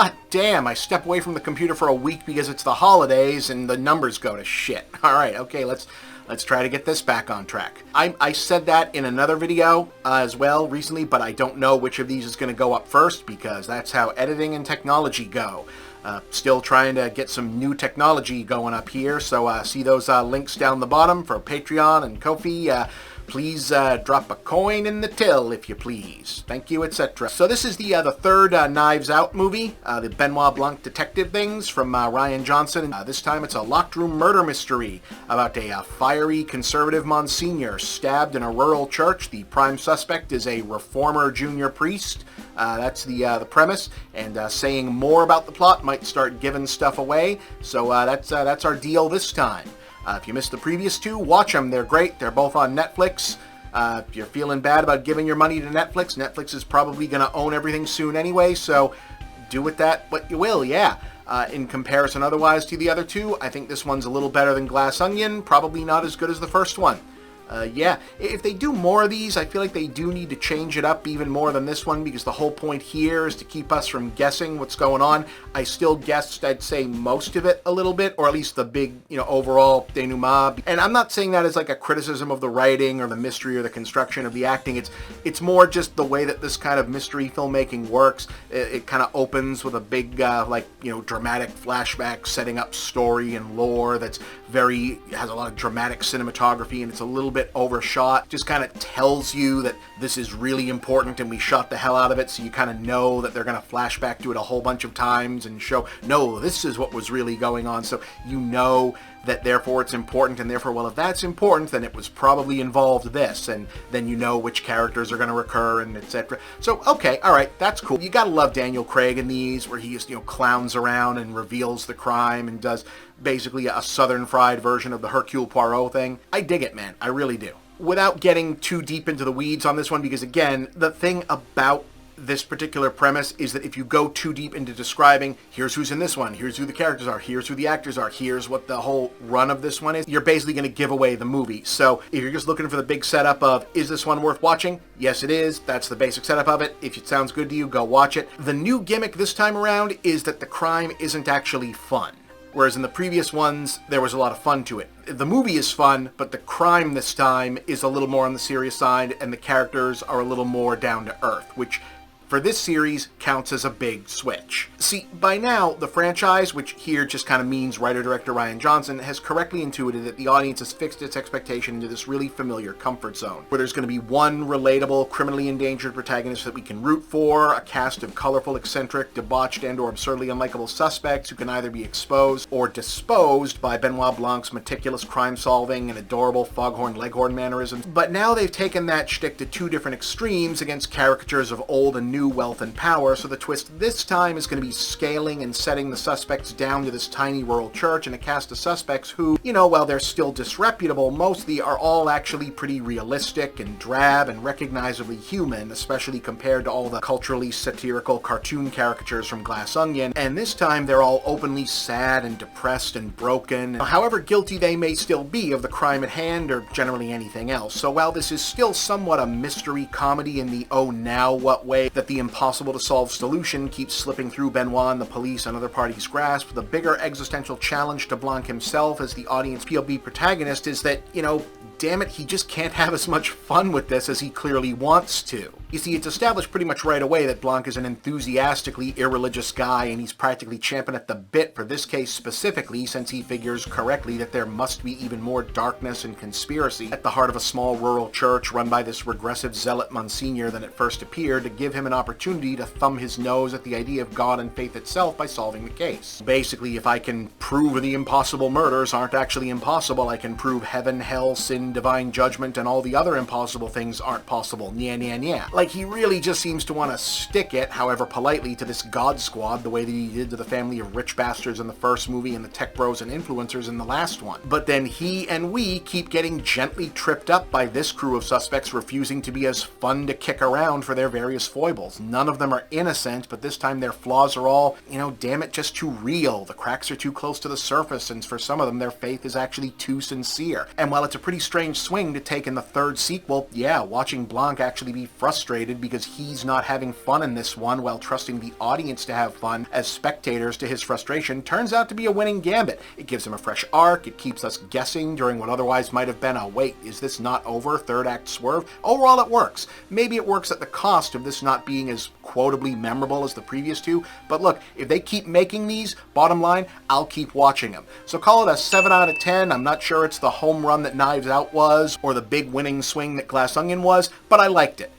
God damn, I step away from the computer for a week because it's the holidays and the numbers go to shit. All right, okay, let's try to get this back on track. I said that in another video as well recently, but I don't know which of these is going to go up first because that's how editing and technology go. Still trying to get some new technology going up here, so see those links down the bottom for Patreon and Ko-fi. Please drop a coin in the till, if you please. Thank you, etc. So this is the third Knives Out movie, the Benoit Blanc detective things from Rian Johnson. This time it's a locked room murder mystery about a fiery conservative Monsignor stabbed in a rural church. The prime suspect is a reformer junior priest. That's the premise, and saying more about the plot might start giving stuff away. So that's our deal this time. If you missed the previous two, watch them. They're great. They're both on Netflix. If you're feeling bad about giving your money to Netflix, Netflix is probably going to own everything soon anyway, so do with that what you will, yeah. In comparison otherwise to the other two, I think this one's a little better than Glass Onion, probably not as good as the first one. Yeah, if they do more of these, I feel like they do need to change it up even more than this one, because the whole point here is to keep us from guessing what's going on. I still guessed, I'd say, most of it a little bit, or at least the big, overall denouement. And I'm not saying that as like a criticism of the writing or the mystery or the construction of the acting. It's more just the way that this kind of mystery filmmaking works. It kind of opens with a big, dramatic flashback setting up story and lore that's has a lot of dramatic cinematography, and it's a little bit overshot. Just kind of tells you that this is really important and we shot the hell out of it, so you kind of know that they're going to flash back to it a whole bunch of times and show, no, this is what was really going on, so you know that therefore it's important, and therefore, well, if that's important, then it was probably involved this, and then you know which characters are going to recur, and etc. So, okay, all right, that's cool. You gotta love Daniel Craig in these, where he just, clowns around and reveals the crime and does basically a southern fried version of the Hercule Poirot thing. I dig it, man. I really do. Without getting too deep into the weeds on this one, because again, the thing about this particular premise is that if you go too deep into describing, here's who's in this one, here's who the characters are, here's who the actors are, here's what the whole run of this one is, you're basically going to give away the movie. So if you're just looking for the big setup of, is this one worth watching? Yes, it is. That's the basic setup of it. If it sounds good to you, go watch it. The new gimmick this time around is that the crime isn't actually fun. Whereas in the previous ones, there was a lot of fun to it. The movie is fun, but the crime this time is a little more on the serious side, and the characters are a little more down to earth, which for this series counts as a big switch. See, by now, the franchise, which here just kind of means writer-director Rian Johnson, has correctly intuited that the audience has fixed its expectation into this really familiar comfort zone, where there's going to be one relatable, criminally endangered protagonist that we can root for, a cast of colorful, eccentric, debauched, and or absurdly unlikable suspects who can either be exposed or disposed by Benoit Blanc's meticulous crime-solving and adorable foghorn leghorn mannerisms. But now they've taken that shtick to two different extremes against caricatures of old and new wealth and power, so the twist this time is going to be scaling and setting the suspects down to this tiny rural church and a cast of suspects who, while they're still disreputable, mostly are all actually pretty realistic and drab and recognizably human, especially compared to all the culturally satirical cartoon caricatures from Glass Onion, and this time they're all openly sad and depressed and broken, however guilty they may still be of the crime at hand or generally anything else. So while this is still somewhat a mystery comedy in the oh now what way that the impossible to solve solution keeps slipping through Benoit and the police and other parties' grasp, the bigger existential challenge to Blanc himself as the audience POV protagonist is that, damn it, he just can't have as much fun with this as he clearly wants to. You see, it's established pretty much right away that Blanc is an enthusiastically irreligious guy, and he's practically champing at the bit for this case specifically, since he figures correctly that there must be even more darkness and conspiracy at the heart of a small rural church run by this regressive zealot Monsignor than it first appeared, to give him an opportunity to thumb his nose at the idea of God and faith itself by solving the case. Basically, if I can prove the impossible murders aren't actually impossible, I can prove heaven, hell, sin, divine judgment, and all the other impossible things aren't possible. Nya, nya, nya. Like, he really just seems to want to stick it, however politely, to this God Squad the way that he did to the family of rich bastards in the first movie and the tech bros and influencers in the last one. But then he and we keep getting gently tripped up by this crew of suspects refusing to be as fun to kick around for their various foibles. None of them are innocent, but this time their flaws are all, damn it, just too real. The cracks are too close to the surface, and for some of them their faith is actually too sincere. And while it's a pretty strange swing to take in the third sequel, yeah, watching Blanc actually be frustrated frustrated because he's not having fun in this one while trusting the audience to have fun as spectators to his frustration turns out to be a winning gambit. It gives him a fresh arc, it keeps us guessing during what otherwise might have been a wait, is this not over? Third act swerve. Overall it works. Maybe it works at the cost of this not being as quotably memorable as the previous two, but look, if they keep making these, bottom line, I'll keep watching them. So call it a 7 out of 10. I'm not sure it's the home run that Knives Out was, or the big winning swing that Glass Onion was, but I liked it.